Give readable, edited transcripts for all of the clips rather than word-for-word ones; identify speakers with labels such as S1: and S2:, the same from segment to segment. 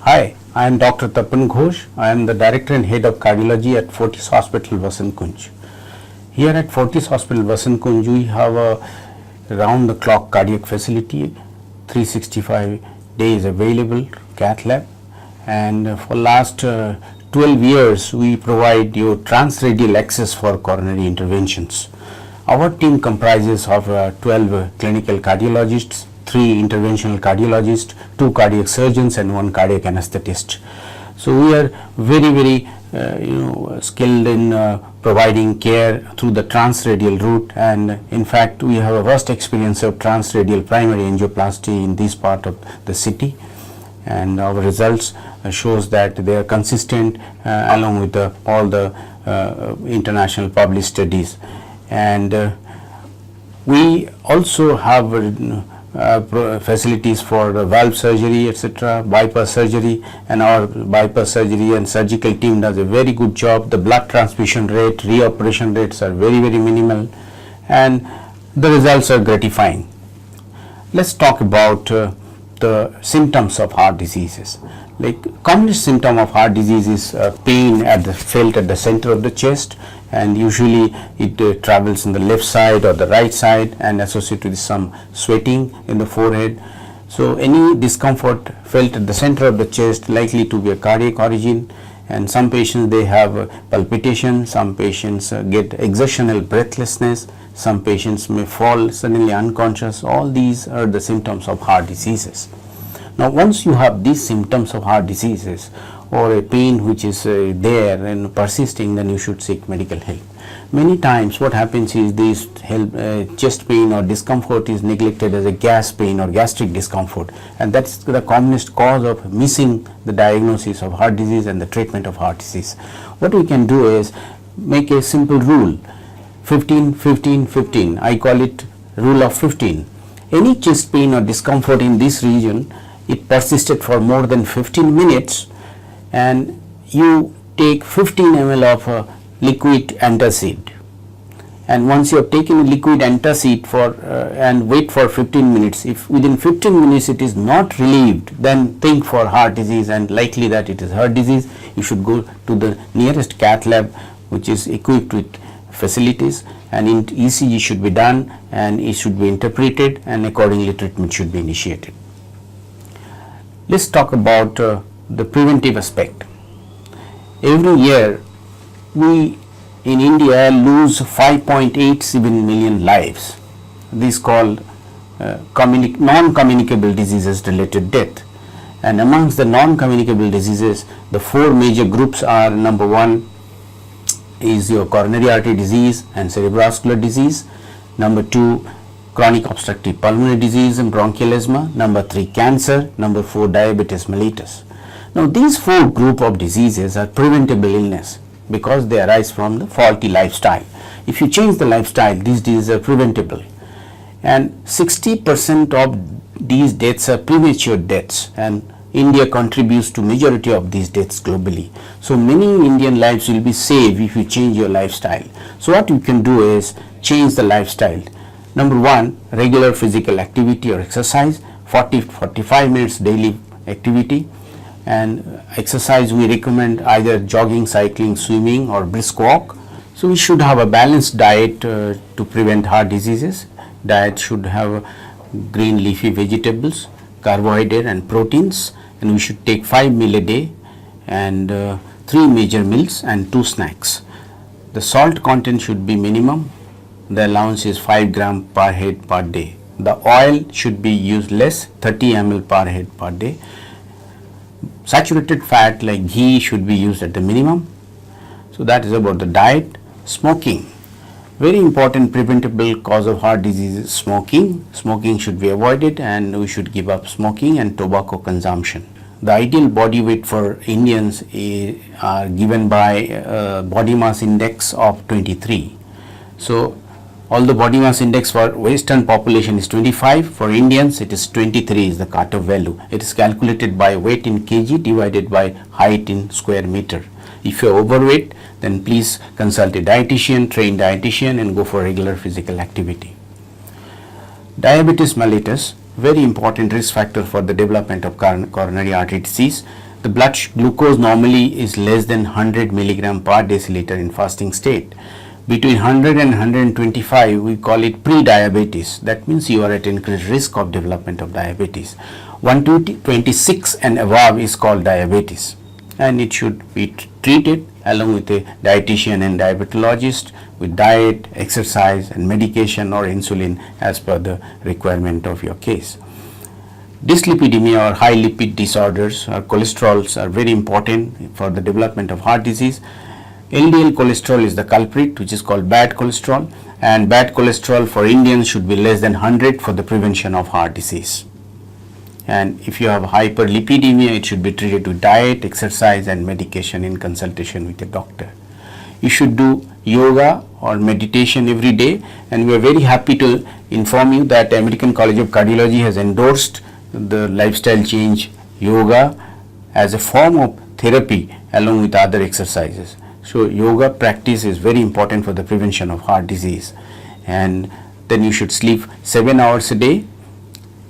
S1: Hi, I am Dr. Tapan Ghose. I am the Director and Head of Cardiology at Fortis Hospital, Vasant Kunj. Here at Fortis Hospital, Vasant Kunj, we have a round-the-clock cardiac facility, 365 days available cath lab, and for last 12 years we provide you transradial access for coronary interventions. Our team comprises of 12 clinical cardiologists, 3 interventional cardiologists, 2 cardiac surgeons and 1 cardiac anesthetist. So we are very skilled in providing care through the transradial route, and in fact we have a vast experience of transradial primary angioplasty in this part of the city, and our results shows that they are consistent along with all the international published studies. And we also have facilities for valve surgery, etc., bypass surgery, and our bypass surgery and surgical team does a very good job. The blood transfusion rate, reoperation rates are very minimal, and the results are gratifying. Let's talk about the symptoms of heart diseases. Like commonest symptom of heart disease is pain felt at the center of the chest, and usually it travels in the left side or the right side and associated with some sweating in the forehead. So any discomfort felt at the center of the chest likely to be a cardiac origin, and some patients they have palpitation, some patients get exertional breathlessness, some patients may fall suddenly unconscious. All these are the symptoms of heart diseases. Now once you have these symptoms of heart diseases or a pain which is there and persisting, then you should seek medical help. Many times what happens is this chest pain or discomfort is neglected as a gas pain or gastric discomfort, and that's the commonest cause of missing the diagnosis of heart disease and the treatment of heart disease. What we can do is make a simple rule, 15-15-15. I call it rule of 15. Any chest pain or discomfort in this region, it persisted for more than 15 minutes, and you take 15 ml of liquid antacid, and once you have taken a liquid antacid for and wait for 15 minutes, if within 15 minutes it is not relieved, then think for heart disease, and likely that it is heart disease. You should go to the nearest cath lab which is equipped with facilities, and ECG should be done and it should be interpreted, and accordingly treatment should be initiated. Let's talk about the preventive aspect. Every year we in India lose 5.87 million lives. This is called non-communicable diseases related death, and amongst the non-communicable diseases the 4 major groups are: number 1 is your coronary artery disease and cerebrovascular disease, number 2 chronic obstructive pulmonary disease and bronchial asthma, number 3 cancer, number 4 diabetes mellitus. Now these 4 group of diseases are preventable illness because they arise from the faulty lifestyle. If you change the lifestyle, these diseases are preventable, and 60% of these deaths are premature deaths, and India contributes to majority of these deaths globally. So many Indian lives will be saved if you change your lifestyle. So what you can do is change the lifestyle. Number 1, regular physical activity or exercise, 40-45 minutes daily activity, and exercise we recommend either jogging, cycling, swimming or brisk walk. So we should have a balanced diet to prevent heart diseases. Diet should have green leafy vegetables, carbohydrate and proteins, and we should take 5 meals a day and 3 major meals and 2 snacks. The salt content should be minimum. The allowance is 5 grams per head per day. The oil should be used less, 30 ml per head per day. Saturated fat like ghee should be used at the minimum. So that is about the diet. Smoking, very important preventable cause of heart disease is smoking. Smoking should be avoided, and we should give up smoking and tobacco consumption. The ideal body weight for Indians are given by body mass index of 23. So although body mass index for Western population is 25, for Indians it is 23 is the cutoff value. It is calculated by weight in kg divided by height in square meter. If you are overweight, then please consult a dietitian, trained dietitian, and go for regular physical activity. Diabetes mellitus, very important risk factor for the development of coronary artery disease. The blood glucose normally is less than 100 milligram per deciliter in fasting state. Between 100 and 125, we call it pre-diabetes. That means you are at increased risk of development of diabetes. 126 and above is called diabetes, and it should be treated along with a dietitian and diabetologist with diet, exercise and medication or insulin as per the requirement of your case. Dyslipidemia or high lipid disorders or cholesterols are very important for the development of heart disease. LDL cholesterol is the culprit, which is called bad cholesterol, and bad cholesterol for Indians should be less than 100 for the prevention of heart disease. And if you have hyperlipidemia, it should be treated with diet, exercise and medication in consultation with a doctor. You should do yoga or meditation every day, and we are very happy to inform you that American College of Cardiology has endorsed the lifestyle change yoga as a form of therapy along with other exercises. So yoga practice is very important for the prevention of heart disease. And then you should sleep 7 hours a day.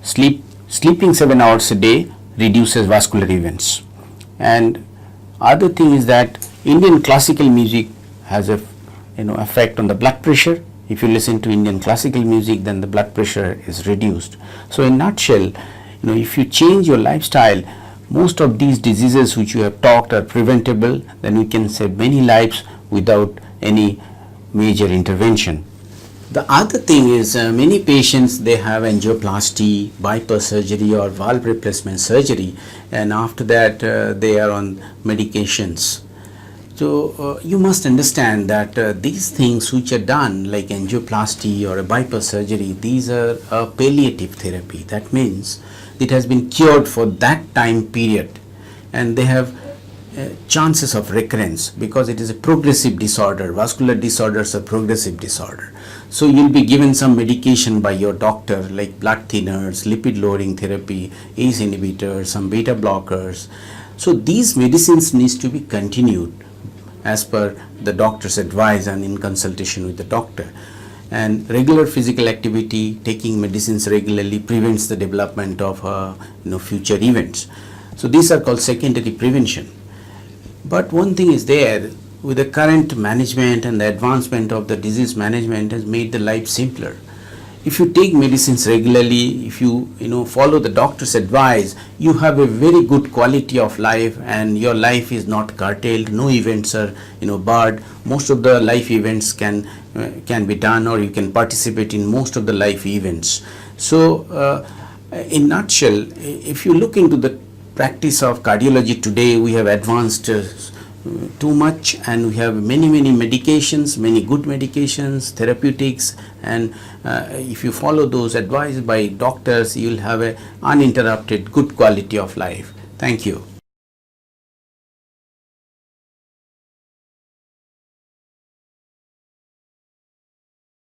S1: Sleeping 7 hours a day reduces vascular events. And other thing is that Indian classical music has a effect on the blood pressure. If you listen to Indian classical music, then the blood pressure is reduced. So in nutshell, if you change your lifestyle, most of these diseases which you have talked are preventable. Then we can save many lives without any major intervention. The other thing is many patients, they have angioplasty, bypass surgery or valve replacement surgery, and after that they are on medications. So you must understand that these things which are done like angioplasty or a bypass surgery, these are a palliative therapy. That means it has been cured for that time period, and they have chances of recurrence because it is a progressive disorder. Vascular disorders are progressive disorder. So you will be given some medication by your doctor like blood thinners, lipid lowering therapy, ACE inhibitors, some beta blockers. So these medicines needs to be continued as per the doctor's advice and in consultation with the doctor. And regular physical activity, taking medicines regularly prevents the development of future events. So these are called secondary prevention. But one thing is there, with the current management and the advancement of the disease management has made the life simpler. If you take medicines regularly, if you follow the doctor's advice, you have a very good quality of life and your life is not curtailed. No events are barred. Most of the life events can be done, or you can participate in most of the life events. So in nutshell, if you look into the practice of cardiology today, we have advanced too much, and we have many medications, many good medications, therapeutics, and if you follow those advice by doctors, you will have a uninterrupted good quality of life. Thank you.